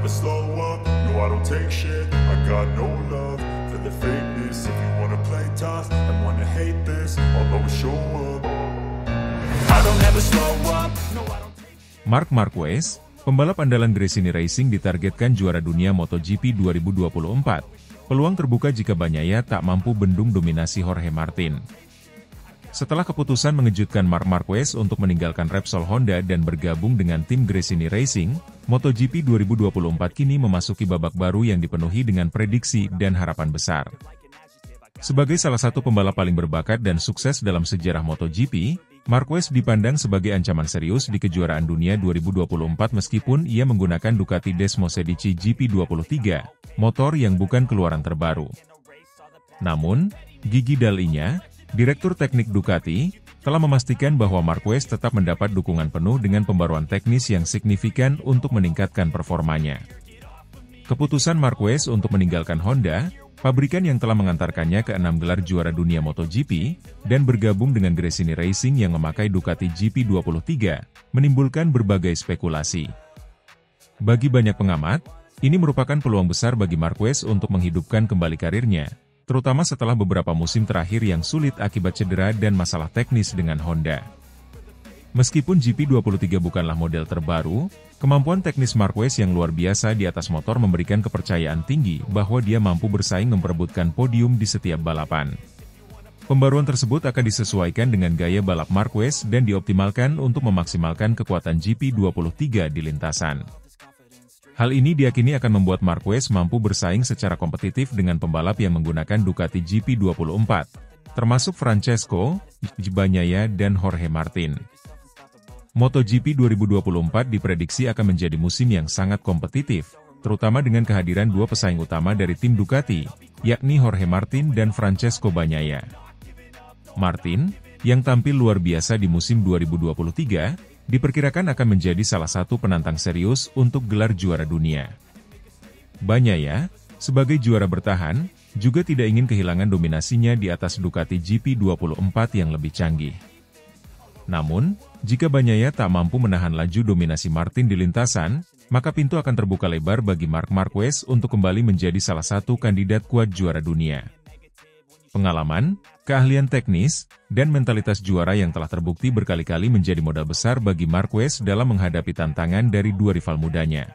never slow up, no I don't take shit. I got no love for the fakeness. If you wanna play tough and wanna hate this, I'll always show up. I don't ever slow up, no I don't take shit. Marc Marquez, pembalap andalan Gresini Racing ditargetkan juara dunia MotoGP 2024. Peluang terbuka jika Bagnaia tak mampu bendung dominasi Jorge Martin. Setelah keputusan mengejutkan Marc Marquez untuk meninggalkan Repsol Honda dan bergabung dengan tim Gresini Racing, MotoGP 2024 kini memasuki babak baru yang dipenuhi dengan prediksi dan harapan besar. Sebagai salah satu pembalap paling berbakat dan sukses dalam sejarah MotoGP, Marquez dipandang sebagai ancaman serius di kejuaraan dunia 2024 meskipun ia menggunakan Ducati Desmosedici GP23, motor yang bukan keluaran terbaru. Namun, Gigi Dall'Igna, Direktur Teknik Ducati, telah memastikan bahwa Marquez tetap mendapat dukungan penuh dengan pembaruan teknis yang signifikan untuk meningkatkan performanya. Keputusan Marquez untuk meninggalkan Honda, pabrikan yang telah mengantarkannya ke 6 gelar juara dunia MotoGP, dan bergabung dengan Gresini Racing yang memakai Ducati GP23, menimbulkan berbagai spekulasi. Bagi banyak pengamat, ini merupakan peluang besar bagi Marquez untuk menghidupkan kembali karirnya, terutama setelah beberapa musim terakhir yang sulit akibat cedera dan masalah teknis dengan Honda. Meskipun GP23 bukanlah model terbaru, kemampuan teknis Marquez yang luar biasa di atas motor memberikan kepercayaan tinggi bahwa dia mampu bersaing memperebutkan podium di setiap balapan. Pembaruan tersebut akan disesuaikan dengan gaya balap Marquez dan dioptimalkan untuk memaksimalkan kekuatan GP23 di lintasan. Hal ini diyakini akan membuat Marquez mampu bersaing secara kompetitif dengan pembalap yang menggunakan Ducati GP24, termasuk Francesco Bagnaia dan Jorge Martin. MotoGP 2024 diprediksi akan menjadi musim yang sangat kompetitif, terutama dengan kehadiran dua pesaing utama dari tim Ducati, yakni Jorge Martin dan Francesco Bagnaia. Martin, yang tampil luar biasa di musim 2023, diperkirakan akan menjadi salah satu penantang serius untuk gelar juara dunia. Bagnaia, sebagai juara bertahan, juga tidak ingin kehilangan dominasinya di atas Ducati GP24 yang lebih canggih. Namun, jika Bagnaia tak mampu menahan laju dominasi Martin di lintasan, maka pintu akan terbuka lebar bagi Marc Marquez untuk kembali menjadi salah satu kandidat kuat juara dunia. Pengalaman, keahlian teknis, dan mentalitas juara yang telah terbukti berkali-kali menjadi modal besar bagi Marquez dalam menghadapi tantangan dari dua rival mudanya.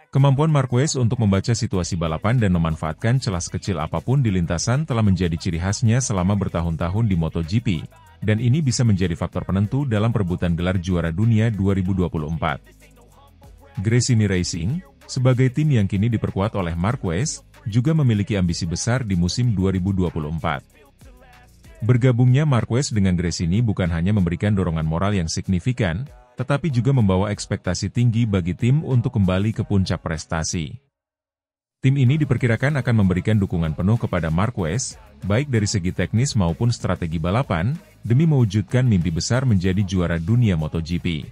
Kemampuan Marquez untuk membaca situasi balapan dan memanfaatkan celah sekecil apapun di lintasan telah menjadi ciri khasnya selama bertahun-tahun di MotoGP, dan ini bisa menjadi faktor penentu dalam perebutan gelar juara dunia 2024. Gresini Racing, sebagai tim yang kini diperkuat oleh Marquez, juga memiliki ambisi besar di musim 2024. Bergabungnya Marquez dengan Gresini bukan hanya memberikan dorongan moral yang signifikan, tetapi juga membawa ekspektasi tinggi bagi tim untuk kembali ke puncak prestasi. Tim ini diperkirakan akan memberikan dukungan penuh kepada Marquez, baik dari segi teknis maupun strategi balapan, demi mewujudkan mimpi besar menjadi juara dunia MotoGP.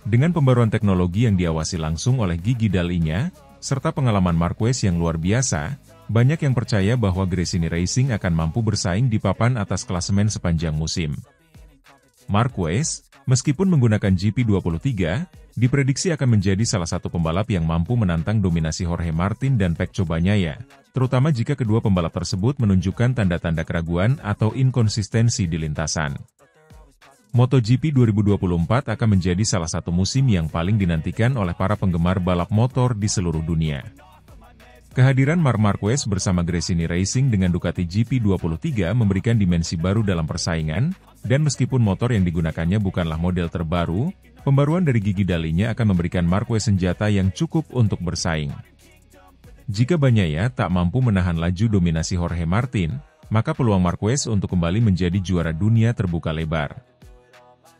Dengan pembaruan teknologi yang diawasi langsung oleh Gigi Dall'Igna, serta pengalaman Marquez yang luar biasa, banyak yang percaya bahwa Gresini Racing akan mampu bersaing di papan atas klasemen sepanjang musim. Marquez, meskipun menggunakan GP23, diprediksi akan menjadi salah satu pembalap yang mampu menantang dominasi Jorge Martin dan Pecco Bagnaia, terutama jika kedua pembalap tersebut menunjukkan tanda-tanda keraguan atau inkonsistensi di lintasan. MotoGP 2024 akan menjadi salah satu musim yang paling dinantikan oleh para penggemar balap motor di seluruh dunia. Kehadiran Marc Marquez bersama Gresini Racing dengan Ducati GP23 memberikan dimensi baru dalam persaingan, dan meskipun motor yang digunakannya bukanlah model terbaru, pembaruan dari Gigi Dall'Igna akan memberikan Marquez senjata yang cukup untuk bersaing. Jika Bagnaia tak mampu menahan laju dominasi Jorge Martin, maka peluang Marquez untuk kembali menjadi juara dunia terbuka lebar.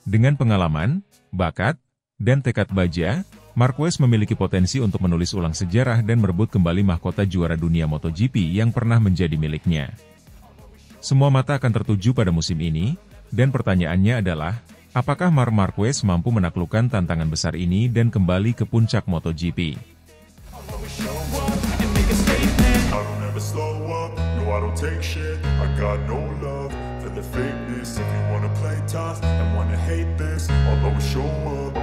Dengan pengalaman, bakat, dan tekad baja, Marquez memiliki potensi untuk menulis ulang sejarah dan merebut kembali mahkota juara dunia MotoGP yang pernah menjadi miliknya. Semua mata akan tertuju pada musim ini, dan pertanyaannya adalah, apakah Marc Marquez mampu menaklukkan tantangan besar ini dan kembali ke puncak MotoGP? The fakeness, if you wanna play tough and wanna hate this, I'll always show up.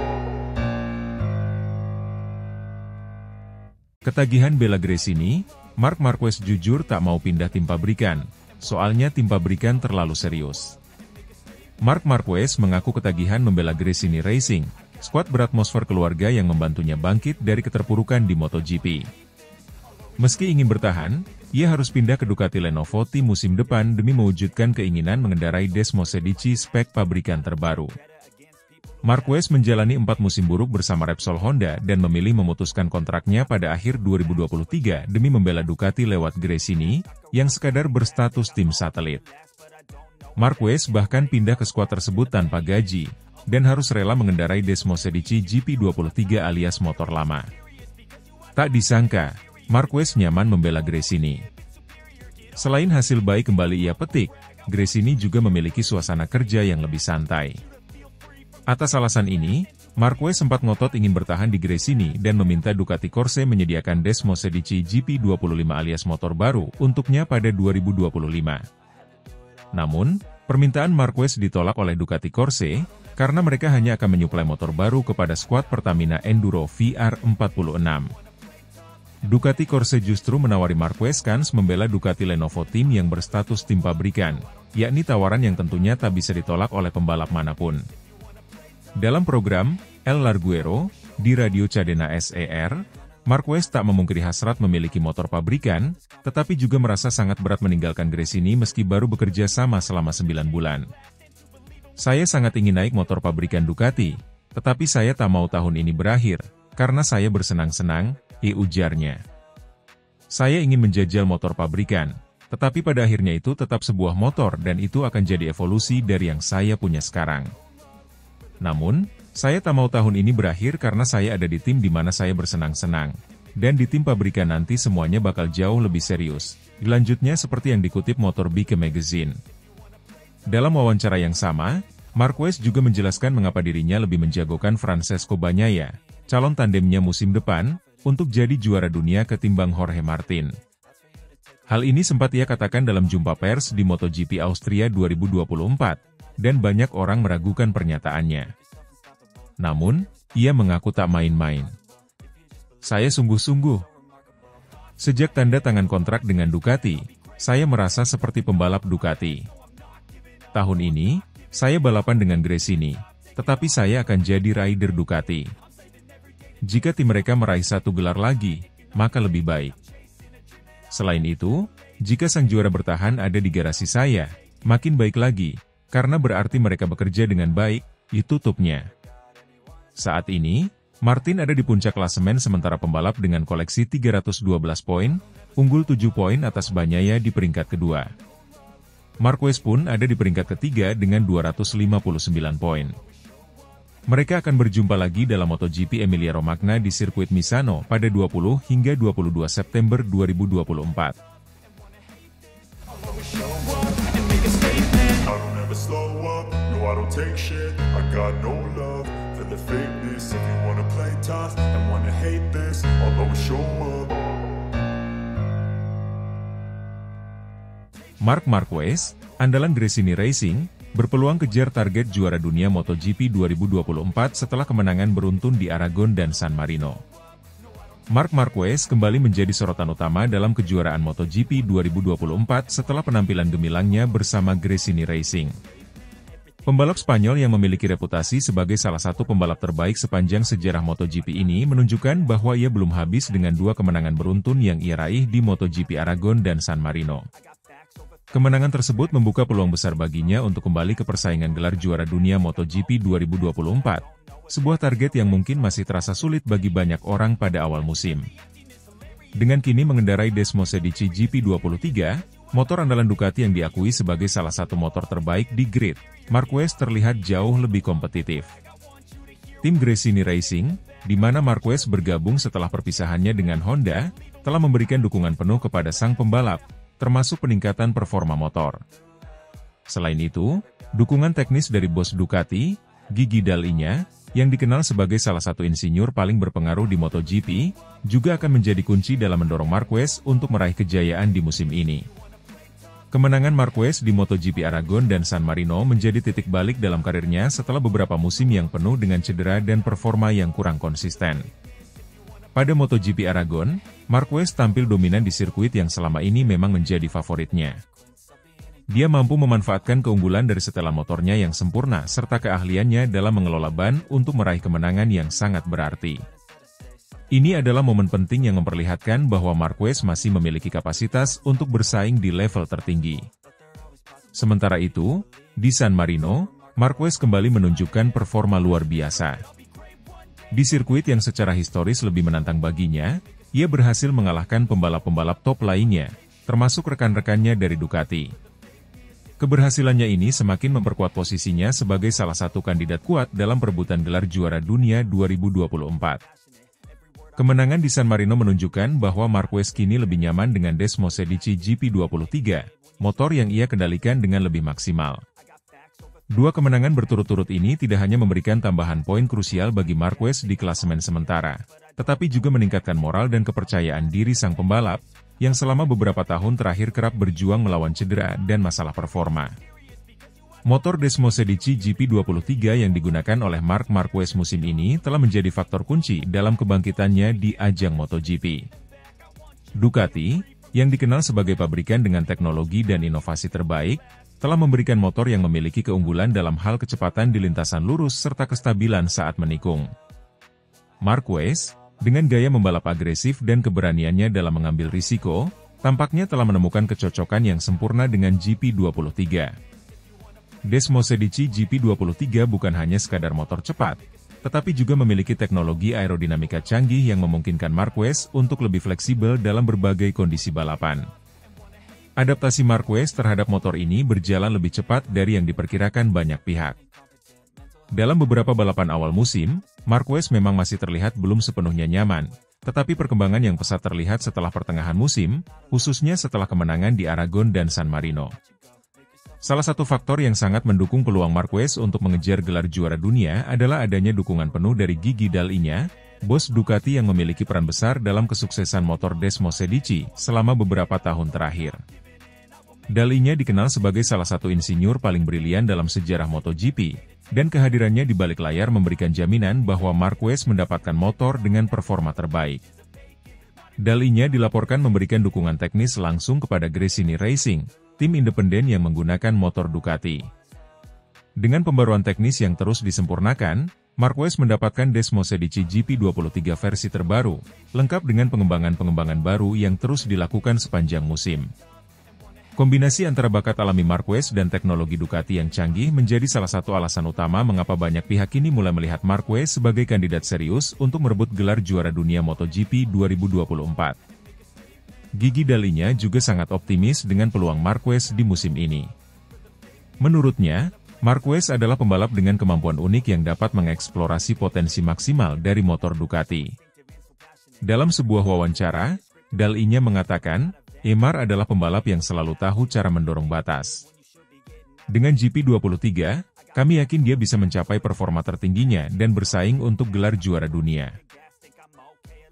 Ketagihan bela Gresini, Marc Marquez jujur tak mau pindah tim pabrikan, soalnya tim pabrikan terlalu serius. Marc Marquez mengaku ketagihan membela Gresini Racing, skuad beratmosfer keluarga yang membantunya bangkit dari keterpurukan di MotoGP. Meski ingin bertahan, ia harus pindah ke Ducati Lenovo Team musim depan demi mewujudkan keinginan mengendarai Desmosedici spek pabrikan terbaru. Marquez menjalani 4 musim buruk bersama Repsol Honda dan memilih memutuskan kontraknya pada akhir 2023 demi membela Ducati lewat Gresini, yang sekadar berstatus tim satelit. Marquez bahkan pindah ke skuad tersebut tanpa gaji, dan harus rela mengendarai Desmosedici GP23 alias motor lama. Tak disangka, Marquez nyaman membela Gresini. Selain hasil baik kembali ia petik, Gresini juga memiliki suasana kerja yang lebih santai. Atas alasan ini, Marquez sempat ngotot ingin bertahan di Gresini dan meminta Ducati Corse menyediakan Desmosedici GP25 alias motor baru untuknya pada 2025. Namun, permintaan Marquez ditolak oleh Ducati Corse, karena mereka hanya akan menyuplai motor baru kepada skuad Pertamina Enduro VR46. Ducati Corse justru menawari Marquez kans membela Ducati Lenovo Team yang berstatus tim pabrikan, yakni tawaran yang tentunya tak bisa ditolak oleh pembalap manapun. Dalam program El Larguero di Radio Cadena SER, Marquez tak memungkiri hasrat memiliki motor pabrikan, tetapi juga merasa sangat berat meninggalkan Gresini meski baru bekerja sama selama 9 bulan. Saya sangat ingin naik motor pabrikan Ducati, tetapi saya tak mau tahun ini berakhir, karena saya bersenang-senang, ujarnya. Saya ingin menjajal motor pabrikan, tetapi pada akhirnya itu tetap sebuah motor dan itu akan jadi evolusi dari yang saya punya sekarang. Namun, saya tak mau tahun ini berakhir karena saya ada di tim di mana saya bersenang-senang. Dan di tim pabrikan nanti semuanya bakal jauh lebih serius. Lanjutnya seperti yang dikutip MotorBike Magazine. Dalam wawancara yang sama, Marquez juga menjelaskan mengapa dirinya lebih menjagokan Francesco Bagnaia, calon tandemnya musim depan, untuk jadi juara dunia ketimbang Jorge Martin. Hal ini sempat ia katakan dalam jumpa pers di MotoGP Austria 2024. Dan banyak orang meragukan pernyataannya. Namun, ia mengaku tak main-main. Saya sungguh-sungguh. Sejak tanda tangan kontrak dengan Ducati, saya merasa seperti pembalap Ducati. Tahun ini, saya balapan dengan Gresini, tetapi saya akan jadi rider Ducati. Jika tim mereka meraih 1 gelar lagi, maka lebih baik. Selain itu, jika sang juara bertahan ada di garasi saya, makin baik lagi. Karena berarti mereka bekerja dengan baik, tutupnya. Saat ini, Martin ada di puncak klasemen sementara pembalap dengan koleksi 312 poin, unggul 7 poin atas Bagnaia di peringkat kedua. Marquez pun ada di peringkat ketiga dengan 259 poin. Mereka akan berjumpa lagi dalam MotoGP Emilia-Romagna di sirkuit Misano pada 20 hingga 22 September 2024. Slow up, no I don't take shit, I got no love for the fakeness. If you wanna play tough and wanna hate this, I'll always show up. Marc Marquez, andalan Gresini Racing, berpeluang kejar target juara dunia MotoGP 2024 setelah kemenangan beruntun di Aragon dan San Marino. Marc Marquez kembali menjadi sorotan utama dalam kejuaraan MotoGP 2024 setelah penampilan gemilangnya bersama Gresini Racing. Pembalap Spanyol yang memiliki reputasi sebagai salah satu pembalap terbaik sepanjang sejarah MotoGP ini menunjukkan bahwa ia belum habis dengan 2 kemenangan beruntun yang ia raih di MotoGP Aragon dan San Marino. Kemenangan tersebut membuka peluang besar baginya untuk kembali ke persaingan gelar juara dunia MotoGP 2024. Sebuah target yang mungkin masih terasa sulit bagi banyak orang pada awal musim. Dengan kini mengendarai Desmosedici GP23, motor andalan Ducati yang diakui sebagai salah satu motor terbaik di grid, Marquez terlihat jauh lebih kompetitif. Tim Gresini Racing, di mana Marquez bergabung setelah perpisahannya dengan Honda, telah memberikan dukungan penuh kepada sang pembalap, termasuk peningkatan performa motor. Selain itu, dukungan teknis dari bos Ducati, Gigi Dall'Igna, yang dikenal sebagai salah satu insinyur paling berpengaruh di MotoGP, juga akan menjadi kunci dalam mendorong Marquez untuk meraih kejayaan di musim ini. Kemenangan Marquez di MotoGP Aragon dan San Marino menjadi titik balik dalam karirnya setelah beberapa musim yang penuh dengan cedera dan performa yang kurang konsisten. Pada MotoGP Aragon, Marquez tampil dominan di sirkuit yang selama ini memang menjadi favoritnya. Dia mampu memanfaatkan keunggulan dari setelan motornya yang sempurna serta keahliannya dalam mengelola ban untuk meraih kemenangan yang sangat berarti. Ini adalah momen penting yang memperlihatkan bahwa Marquez masih memiliki kapasitas untuk bersaing di level tertinggi. Sementara itu, di San Marino, Marquez kembali menunjukkan performa luar biasa. Di sirkuit yang secara historis lebih menantang baginya, ia berhasil mengalahkan pembalap-pembalap top lainnya, termasuk rekan-rekannya dari Ducati. Keberhasilannya ini semakin memperkuat posisinya sebagai salah satu kandidat kuat dalam perebutan gelar juara dunia 2024. Kemenangan di San Marino menunjukkan bahwa Marquez kini lebih nyaman dengan Desmosedici GP23, motor yang ia kendalikan dengan lebih maksimal. Dua kemenangan berturut-turut ini tidak hanya memberikan tambahan poin krusial bagi Marquez di klasemen sementara, tetapi juga meningkatkan moral dan kepercayaan diri sang pembalap, yang selama beberapa tahun terakhir kerap berjuang melawan cedera dan masalah performa. Motor Desmosedici GP23 yang digunakan oleh Marc Marquez musim ini telah menjadi faktor kunci dalam kebangkitannya di ajang MotoGP. Ducati, yang dikenal sebagai pabrikan dengan teknologi dan inovasi terbaik, telah memberikan motor yang memiliki keunggulan dalam hal kecepatan di lintasan lurus serta kestabilan saat menikung. Marquez, dengan gaya membalap agresif dan keberaniannya dalam mengambil risiko, tampaknya telah menemukan kecocokan yang sempurna dengan GP23. Desmosedici GP23 bukan hanya sekadar motor cepat, tetapi juga memiliki teknologi aerodinamika canggih yang memungkinkan Marquez untuk lebih fleksibel dalam berbagai kondisi balapan. Adaptasi Marquez terhadap motor ini berjalan lebih cepat dari yang diperkirakan banyak pihak. Dalam beberapa balapan awal musim, Marquez memang masih terlihat belum sepenuhnya nyaman, tetapi perkembangan yang pesat terlihat setelah pertengahan musim, khususnya setelah kemenangan di Aragon dan San Marino. Salah satu faktor yang sangat mendukung peluang Marquez untuk mengejar gelar juara dunia adalah adanya dukungan penuh dari Gigi Dall'Igna, bos Ducati yang memiliki peran besar dalam kesuksesan motor Desmosedici selama beberapa tahun terakhir. Dall'Igna dikenal sebagai salah satu insinyur paling brilian dalam sejarah MotoGP, dan kehadirannya di balik layar memberikan jaminan bahwa Marquez mendapatkan motor dengan performa terbaik. Dall'Igna dilaporkan memberikan dukungan teknis langsung kepada Gresini Racing, tim independen yang menggunakan motor Ducati. Dengan pembaruan teknis yang terus disempurnakan, Marquez mendapatkan Desmosedici GP23 versi terbaru, lengkap dengan pengembangan-pengembangan baru yang terus dilakukan sepanjang musim. Kombinasi antara bakat alami Marquez dan teknologi Ducati yang canggih menjadi salah satu alasan utama mengapa banyak pihak kini mulai melihat Marquez sebagai kandidat serius untuk merebut gelar juara dunia MotoGP 2024. Gigi Dall'Igna juga sangat optimis dengan peluang Marquez di musim ini. Menurutnya, Marquez adalah pembalap dengan kemampuan unik yang dapat mengeksplorasi potensi maksimal dari motor Ducati. Dalam sebuah wawancara, Dall'Igna mengatakan, Emar adalah pembalap yang selalu tahu cara mendorong batas. Dengan GP23, kami yakin dia bisa mencapai performa tertingginya dan bersaing untuk gelar juara dunia.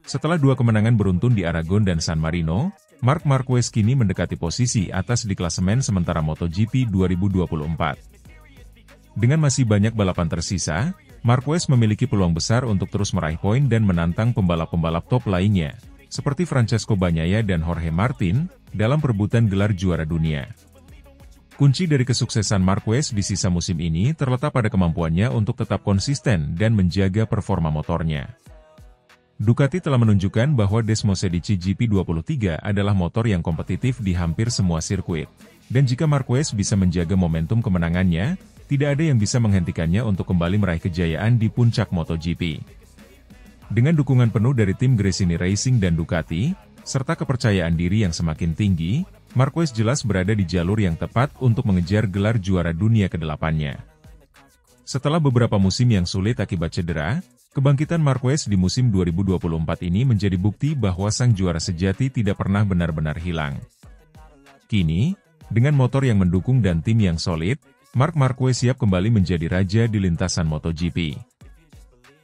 Setelah dua kemenangan beruntun di Aragon dan San Marino, Marc Marquez kini mendekati posisi atas di klasemen sementara MotoGP 2024. Dengan masih banyak balapan tersisa, Marquez memiliki peluang besar untuk terus meraih poin dan menantang pembalap-pembalap top lainnya, seperti Francesco Bagnaia dan Jorge Martin, dalam perebutan gelar juara dunia. Kunci dari kesuksesan Marquez di sisa musim ini terletak pada kemampuannya untuk tetap konsisten dan menjaga performa motornya. Ducati telah menunjukkan bahwa Desmosedici GP23 adalah motor yang kompetitif di hampir semua sirkuit, dan jika Marquez bisa menjaga momentum kemenangannya, tidak ada yang bisa menghentikannya untuk kembali meraih kejayaan di puncak MotoGP. Dengan dukungan penuh dari tim Gresini Racing dan Ducati, serta kepercayaan diri yang semakin tinggi, Marquez jelas berada di jalur yang tepat untuk mengejar gelar juara dunia ke-8-nya. Setelah beberapa musim yang sulit akibat cedera, kebangkitan Marquez di musim 2024 ini menjadi bukti bahwa sang juara sejati tidak pernah benar-benar hilang. Kini, dengan motor yang mendukung dan tim yang solid, Marc Marquez siap kembali menjadi raja di lintasan MotoGP.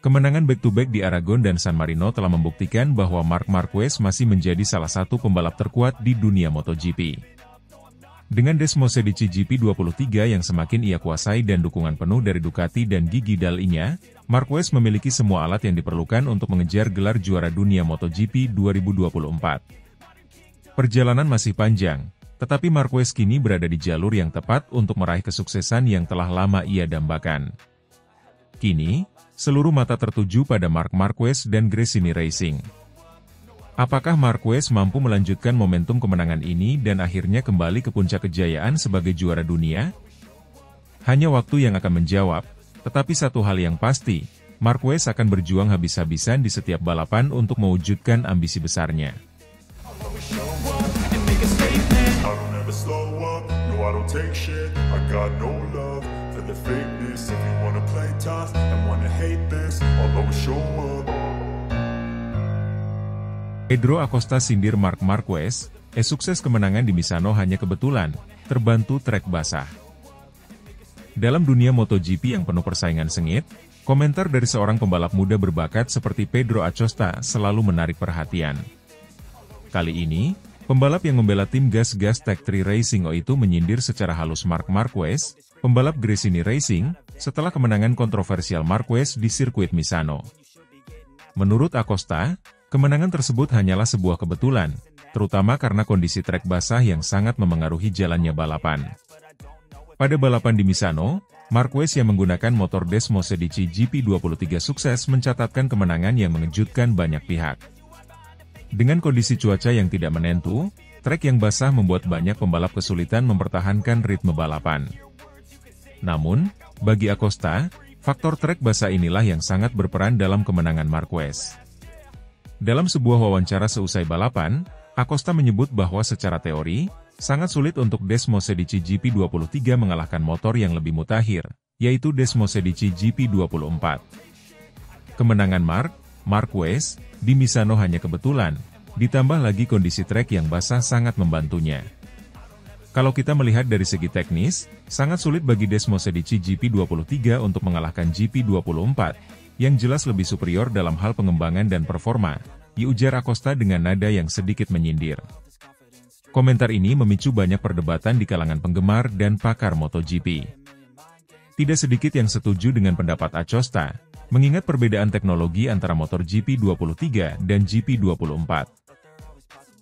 Kemenangan back-to-back di Aragon dan San Marino telah membuktikan bahwa Marc Marquez masih menjadi salah satu pembalap terkuat di dunia MotoGP. Dengan Desmosedici GP23 yang semakin ia kuasai dan dukungan penuh dari Ducati dan Gigi Dall'Igna, Marquez memiliki semua alat yang diperlukan untuk mengejar gelar juara dunia MotoGP 2024. Perjalanan masih panjang, tetapi Marquez kini berada di jalur yang tepat untuk meraih kesuksesan yang telah lama ia dambakan. Kini, seluruh mata tertuju pada Marc Marquez dan Gresini Racing. Apakah Marquez mampu melanjutkan momentum kemenangan ini dan akhirnya kembali ke puncak kejayaan sebagai juara dunia? Hanya waktu yang akan menjawab, tetapi satu hal yang pasti, Marquez akan berjuang habis-habisan di setiap balapan untuk mewujudkan ambisi besarnya. Pedro Acosta sindir Marc Marquez, sukses kemenangan di Misano hanya kebetulan, terbantu trek basah. Dalam dunia MotoGP yang penuh persaingan sengit, komentar dari seorang pembalap muda berbakat seperti Pedro Acosta selalu menarik perhatian. Kali ini, pembalap yang membela tim gas-gas Tech 3 Racing itu menyindir secara halus Marc Marquez, pembalap Gresini Racing, setelah kemenangan kontroversial Marquez di sirkuit Misano. Menurut Acosta, kemenangan tersebut hanyalah sebuah kebetulan, terutama karena kondisi trek basah yang sangat memengaruhi jalannya balapan. Pada balapan di Misano, Marquez yang menggunakan motor Desmosedici GP23 sukses mencatatkan kemenangan yang mengejutkan banyak pihak. Dengan kondisi cuaca yang tidak menentu, trek yang basah membuat banyak pembalap kesulitan mempertahankan ritme balapan. Namun, bagi Acosta, faktor trek basah inilah yang sangat berperan dalam kemenangan Marquez. Dalam sebuah wawancara seusai balapan, Acosta menyebut bahwa secara teori, sangat sulit untuk Desmosedici GP23 mengalahkan motor yang lebih mutakhir, yaitu Desmosedici GP24. Kemenangan Marquez di Misano hanya kebetulan, ditambah lagi kondisi trek yang basah sangat membantunya. Kalau kita melihat dari segi teknis, sangat sulit bagi Desmosedici GP23 untuk mengalahkan GP24, yang jelas lebih superior dalam hal pengembangan dan performa, diujar Acosta dengan nada yang sedikit menyindir. Komentar ini memicu banyak perdebatan di kalangan penggemar dan pakar MotoGP. Tidak sedikit yang setuju dengan pendapat Acosta, mengingat perbedaan teknologi antara motor GP23 dan GP24.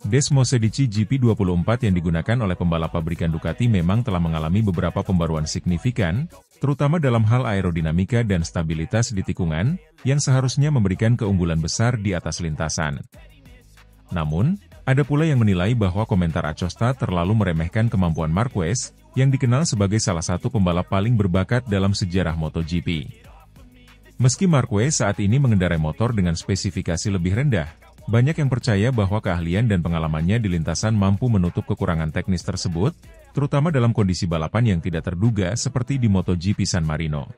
Desmosedici GP24 yang digunakan oleh pembalap pabrikan Ducati memang telah mengalami beberapa pembaruan signifikan, terutama dalam hal aerodinamika dan stabilitas di tikungan, yang seharusnya memberikan keunggulan besar di atas lintasan. Namun, ada pula yang menilai bahwa komentar Acosta terlalu meremehkan kemampuan Marquez, yang dikenal sebagai salah satu pembalap paling berbakat dalam sejarah MotoGP. Meski Marquez saat ini mengendarai motor dengan spesifikasi lebih rendah, banyak yang percaya bahwa keahlian dan pengalamannya di lintasan mampu menutup kekurangan teknis tersebut, terutama dalam kondisi balapan yang tidak terduga seperti di MotoGP San Marino.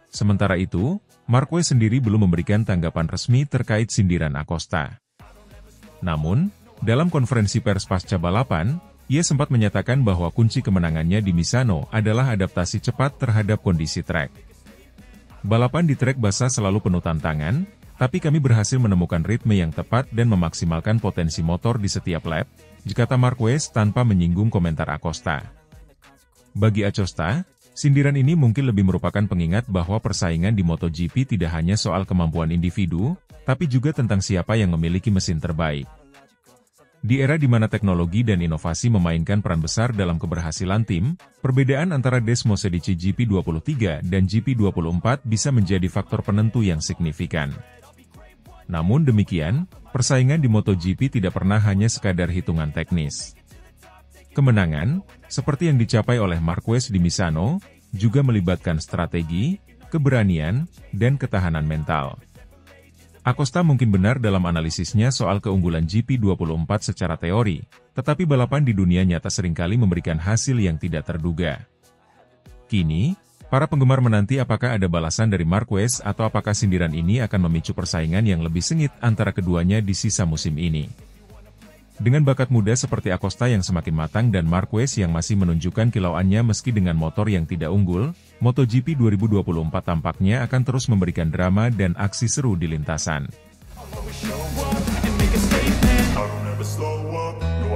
Sementara itu, Marquez sendiri belum memberikan tanggapan resmi terkait sindiran Acosta. Namun, dalam konferensi pers pasca balapan, ia sempat menyatakan bahwa kunci kemenangannya di Misano adalah adaptasi cepat terhadap kondisi trek. Balapan di trek basah selalu penuh tantangan, tapi kami berhasil menemukan ritme yang tepat dan memaksimalkan potensi motor di setiap lap, kata Marquez tanpa menyinggung komentar Acosta. Bagi Acosta, sindiran ini mungkin lebih merupakan pengingat bahwa persaingan di MotoGP tidak hanya soal kemampuan individu, tapi juga tentang siapa yang memiliki mesin terbaik. Di era di mana teknologi dan inovasi memainkan peran besar dalam keberhasilan tim, perbedaan antara Desmosedici GP23 dan GP24 bisa menjadi faktor penentu yang signifikan. Namun demikian, persaingan di MotoGP tidak pernah hanya sekadar hitungan teknis. Kemenangan, seperti yang dicapai oleh Marquez di Misano, juga melibatkan strategi, keberanian, dan ketahanan mental. Acosta mungkin benar dalam analisisnya soal keunggulan GP24 secara teori, tetapi balapan di dunia nyata seringkali memberikan hasil yang tidak terduga. Kini, para penggemar menanti apakah ada balasan dari Marquez atau apakah sindiran ini akan memicu persaingan yang lebih sengit antara keduanya di sisa musim ini. Dengan bakat muda seperti Acosta yang semakin matang dan Marquez yang masih menunjukkan kilauannya meski dengan motor yang tidak unggul, MotoGP 2024 tampaknya akan terus memberikan drama dan aksi seru di lintasan.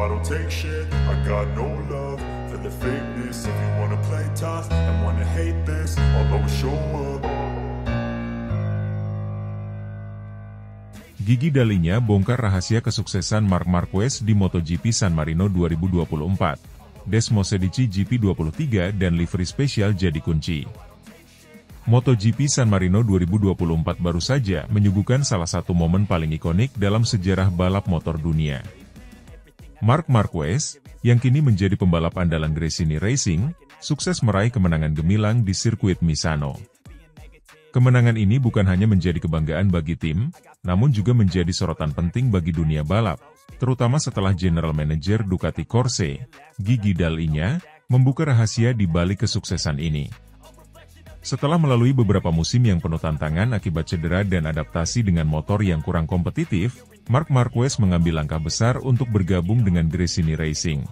I don't take shit, I got no love for the fakeness. If you wanna play tough and wanna hate this, I'll always show up. Gigi Dalinya bongkar rahasia kesuksesan Marc Marquez di MotoGP San Marino 2024. Desmosedici GP23 dan livery spesial jadi kunci. MotoGP San Marino 2024 baru saja menyuguhkan salah satu momen paling ikonik dalam sejarah balap motor dunia. Marc Marquez, yang kini menjadi pembalap andalan Gresini Racing, sukses meraih kemenangan gemilang di sirkuit Misano. Kemenangan ini bukan hanya menjadi kebanggaan bagi tim, namun juga menjadi sorotan penting bagi dunia balap, terutama setelah General Manager Ducati Corse, Gigi Dalinya, membuka rahasia di balik kesuksesan ini. Setelah melalui beberapa musim yang penuh tantangan akibat cedera dan adaptasi dengan motor yang kurang kompetitif, Marc Marquez mengambil langkah besar untuk bergabung dengan Gresini Racing.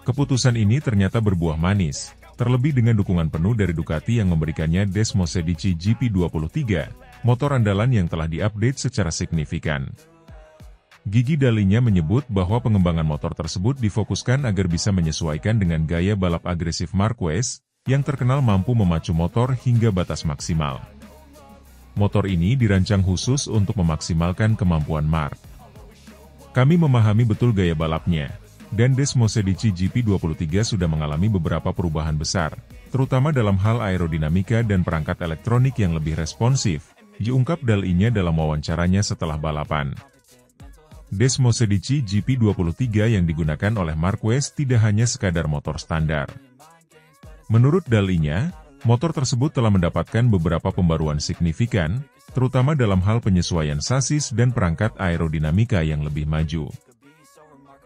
Keputusan ini ternyata berbuah manis, terlebih dengan dukungan penuh dari Ducati yang memberikannya Desmosedici GP23, motor andalan yang telah diupdate secara signifikan. Gigi Dalinya menyebut bahwa pengembangan motor tersebut difokuskan agar bisa menyesuaikan dengan gaya balap agresif Marquez, yang terkenal mampu memacu motor hingga batas maksimal. Motor ini dirancang khusus untuk memaksimalkan kemampuan Marc. Kami memahami betul gaya balapnya, dan Desmosedici GP23 sudah mengalami beberapa perubahan besar, terutama dalam hal aerodinamika dan perangkat elektronik yang lebih responsif, diungkap Dalinya dalam wawancaranya setelah balapan. Desmosedici GP23 yang digunakan oleh Marquez tidak hanya sekadar motor standar. Menurut Dalinya, motor tersebut telah mendapatkan beberapa pembaruan signifikan, terutama dalam hal penyesuaian sasis dan perangkat aerodinamika yang lebih maju.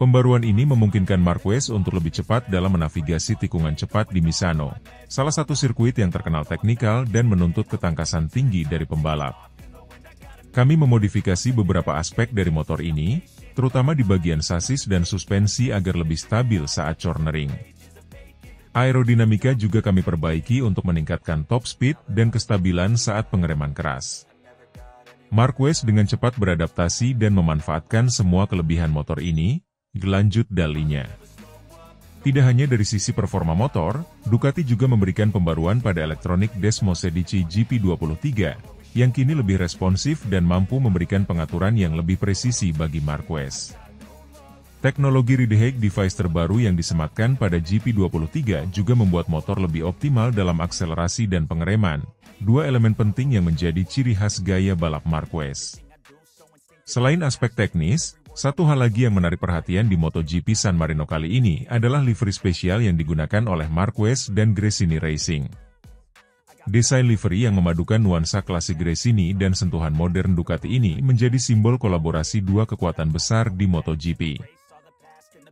Pembaruan ini memungkinkan Marquez untuk lebih cepat dalam menavigasi tikungan cepat di Misano, salah satu sirkuit yang terkenal teknikal dan menuntut ketangkasan tinggi dari pembalap. Kami memodifikasi beberapa aspek dari motor ini, terutama di bagian sasis dan suspensi agar lebih stabil saat cornering. Aerodinamika juga kami perbaiki untuk meningkatkan top speed dan kestabilan saat pengereman keras. Marquez dengan cepat beradaptasi dan memanfaatkan semua kelebihan motor ini, gelanjut Dalinya. Tidak hanya dari sisi performa motor, Ducati juga memberikan pembaruan pada elektronik Desmosedici GP23, yang kini lebih responsif dan mampu memberikan pengaturan yang lebih presisi bagi Marquez. Teknologi Redehack device terbaru yang disematkan pada GP23 juga membuat motor lebih optimal dalam akselerasi dan pengereman, dua elemen penting yang menjadi ciri khas gaya balap Marquez. Selain aspek teknis, satu hal lagi yang menarik perhatian di MotoGP San Marino kali ini adalah livery spesial yang digunakan oleh Marquez dan Gresini Racing. Desain livery yang memadukan nuansa klasik Gresini dan sentuhan modern Ducati ini menjadi simbol kolaborasi dua kekuatan besar di MotoGP.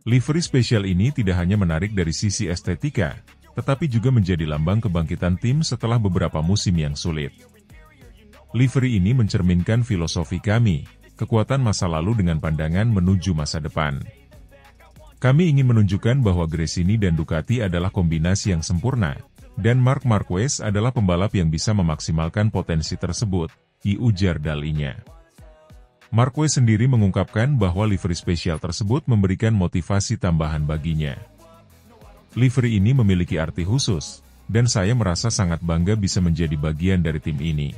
Livery spesial ini tidak hanya menarik dari sisi estetika, tetapi juga menjadi lambang kebangkitan tim setelah beberapa musim yang sulit. Livery ini mencerminkan filosofi kami, kekuatan masa lalu dengan pandangan menuju masa depan. Kami ingin menunjukkan bahwa Gresini dan Ducati adalah kombinasi yang sempurna, dan Marc Marquez adalah pembalap yang bisa memaksimalkan potensi tersebut, ujar Dalinya. Marquez sendiri mengungkapkan bahwa livery spesial tersebut memberikan motivasi tambahan baginya. Livery ini memiliki arti khusus, dan saya merasa sangat bangga bisa menjadi bagian dari tim ini.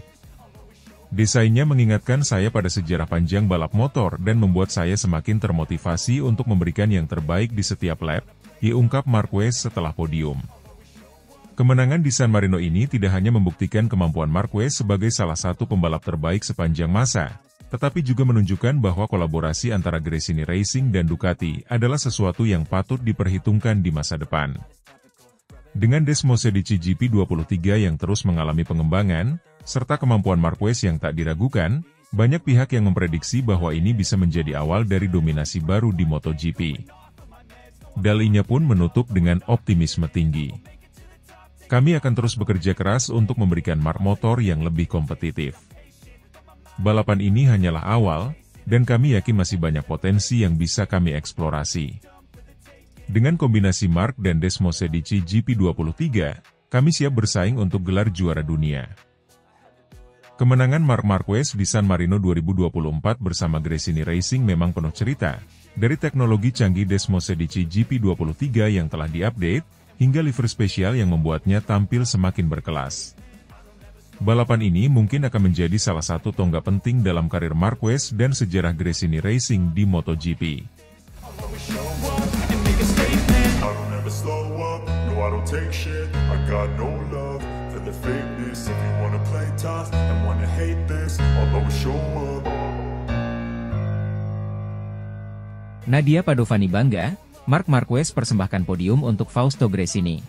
Desainnya mengingatkan saya pada sejarah panjang balap motor dan membuat saya semakin termotivasi untuk memberikan yang terbaik di setiap lap, diungkap Marquez setelah podium. Kemenangan di San Marino ini tidak hanya membuktikan kemampuan Marquez sebagai salah satu pembalap terbaik sepanjang masa, tetapi juga menunjukkan bahwa kolaborasi antara Gresini Racing dan Ducati adalah sesuatu yang patut diperhitungkan di masa depan. Dengan Desmosedici GP23 yang terus mengalami pengembangan, serta kemampuan Marquez yang tak diragukan, banyak pihak yang memprediksi bahwa ini bisa menjadi awal dari dominasi baru di MotoGP. Dalinya pun menutup dengan optimisme tinggi. Kami akan terus bekerja keras untuk memberikan Marc motor yang lebih kompetitif. Balapan ini hanyalah awal, dan kami yakin masih banyak potensi yang bisa kami eksplorasi. Dengan kombinasi Marc dan Desmosedici GP23, kami siap bersaing untuk gelar juara dunia. Kemenangan Marc Marquez di San Marino 2024 bersama Gresini Racing memang penuh cerita, Dari teknologi canggih Desmos edisi GP23 yang telah diupdate, hingga liver spesial yang membuatnya tampil semakin berkelas. Balapan ini mungkin akan menjadi salah satu tonggak penting dalam karir Marquez dan sejarah Gresini Racing di MotoGP. Nadia Padovani bangga, Marc Marquez persembahkan podium untuk Fausto Gresini.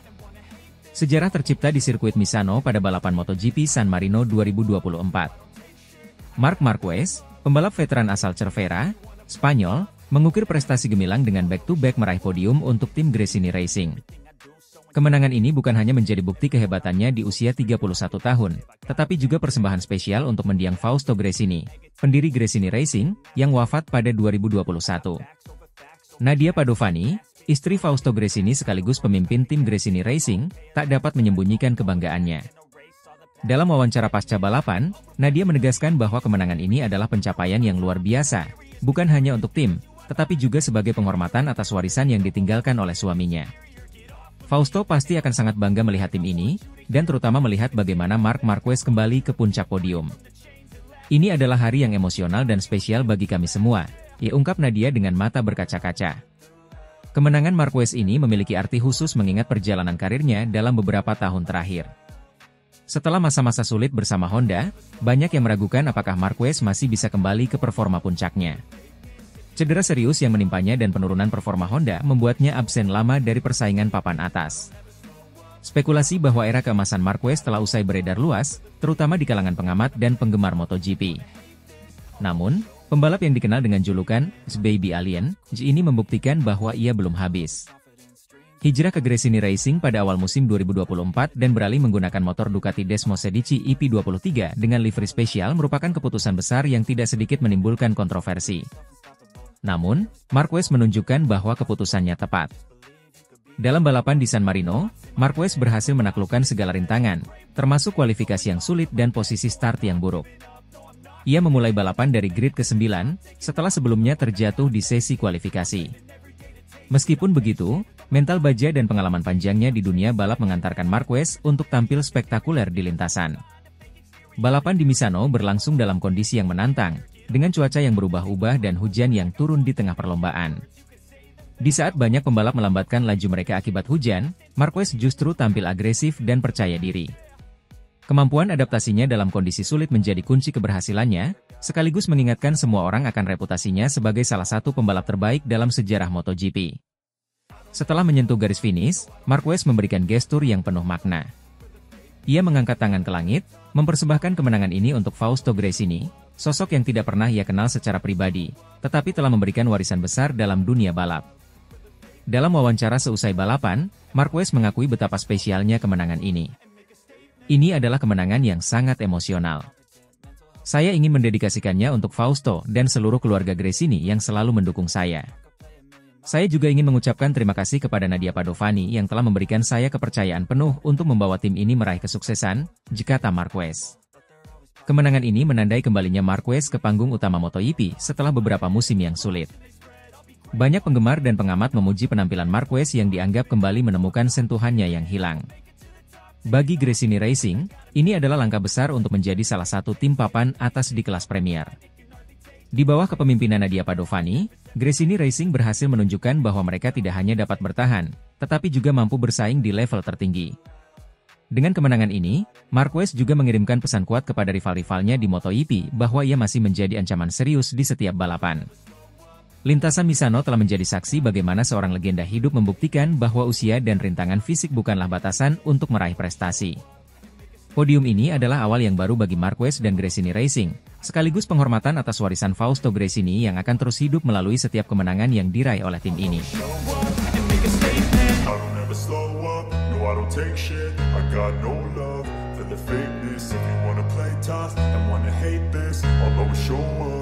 Sejarah tercipta di sirkuit Misano pada balapan MotoGP San Marino 2024. Marc Marquez, pembalap veteran asal Cervera, Spanyol, mengukir prestasi gemilang dengan back-to-back meraih podium untuk tim Gresini Racing. Kemenangan ini bukan hanya menjadi bukti kehebatannya di usia 31 tahun, tetapi juga persembahan spesial untuk mendiang Fausto Gresini, pendiri Gresini Racing, yang wafat pada 2021. Nadia Padovani, istri Fausto Gresini sekaligus pemimpin tim Gresini Racing, tak dapat menyembunyikan kebanggaannya. Dalam wawancara pasca balapan, Nadia menegaskan bahwa kemenangan ini adalah pencapaian yang luar biasa, bukan hanya untuk tim, tetapi juga sebagai penghormatan atas warisan yang ditinggalkan oleh suaminya. Fausto pasti akan sangat bangga melihat tim ini, dan terutama melihat bagaimana Marc Marquez kembali ke puncak podium. Ini adalah hari yang emosional dan spesial bagi kami semua, ungkap Nadia dengan mata berkaca-kaca. Kemenangan Marquez ini memiliki arti khusus mengingat perjalanan karirnya dalam beberapa tahun terakhir. Setelah masa-masa sulit bersama Honda, banyak yang meragukan apakah Marquez masih bisa kembali ke performa puncaknya. Cedera serius yang menimpanya dan penurunan performa Honda membuatnya absen lama dari persaingan papan atas. Spekulasi bahwa era keemasan Marquez telah usai beredar luas, terutama di kalangan pengamat dan penggemar MotoGP. Namun, pembalap yang dikenal dengan julukan Baby Alien ini membuktikan bahwa ia belum habis. Hijrah ke Gresini Racing pada awal musim 2024 dan beralih menggunakan motor Ducati Desmos edisi EP23 dengan livery spesial merupakan keputusan besar yang tidak sedikit menimbulkan kontroversi. Namun, Marquez menunjukkan bahwa keputusannya tepat. Dalam balapan di San Marino, Marquez berhasil menaklukkan segala rintangan, termasuk kualifikasi yang sulit dan posisi start yang buruk. Ia memulai balapan dari grid ke-9, setelah sebelumnya terjatuh di sesi kualifikasi. Meskipun begitu, mental baja dan pengalaman panjangnya di dunia balap mengantarkan Marquez untuk tampil spektakuler di lintasan. Balapan di Misano berlangsung dalam kondisi yang menantang, dengan cuaca yang berubah-ubah dan hujan yang turun di tengah perlombaan. Di saat banyak pembalap melambatkan laju mereka akibat hujan, Marquez justru tampil agresif dan percaya diri. Kemampuan adaptasinya dalam kondisi sulit menjadi kunci keberhasilannya, sekaligus mengingatkan semua orang akan reputasinya sebagai salah satu pembalap terbaik dalam sejarah MotoGP. Setelah menyentuh garis finish, Marquez memberikan gestur yang penuh makna. Ia mengangkat tangan ke langit, mempersembahkan kemenangan ini untuk Fausto Gresini, sosok yang tidak pernah ia kenal secara pribadi, tetapi telah memberikan warisan besar dalam dunia balap. Dalam wawancara seusai balapan, Marquez mengakui betapa spesialnya kemenangan ini. Ini adalah kemenangan yang sangat emosional. Saya ingin mendedikasikannya untuk Fausto dan seluruh keluarga Gresini yang selalu mendukung saya. Saya juga ingin mengucapkan terima kasih kepada Nadia Padovani yang telah memberikan saya kepercayaan penuh untuk membawa tim ini meraih kesuksesan, kata Marquez. Kemenangan ini menandai kembalinya Marquez ke panggung utama MotoGP setelah beberapa musim yang sulit. Banyak penggemar dan pengamat memuji penampilan Marquez yang dianggap kembali menemukan sentuhannya yang hilang. Bagi Gresini Racing, ini adalah langkah besar untuk menjadi salah satu tim papan atas di kelas Premier. Di bawah kepemimpinan Nadia Padovani, Gresini Racing berhasil menunjukkan bahwa mereka tidak hanya dapat bertahan, tetapi juga mampu bersaing di level tertinggi. Dengan kemenangan ini, Marquez juga mengirimkan pesan kuat kepada rival-rivalnya di MotoGP bahwa ia masih menjadi ancaman serius di setiap balapan. Lintasan Misano telah menjadi saksi bagaimana seorang legenda hidup membuktikan bahwa usia dan rintangan fisik bukanlah batasan untuk meraih prestasi. Podium ini adalah awal yang baru bagi Marquez dan Gresini Racing, sekaligus penghormatan atas warisan Fausto Gresini yang akan terus hidup melalui setiap kemenangan yang diraih oleh tim ini. The fakeness, if you wanna play tough and wanna hate this, I'll always show up.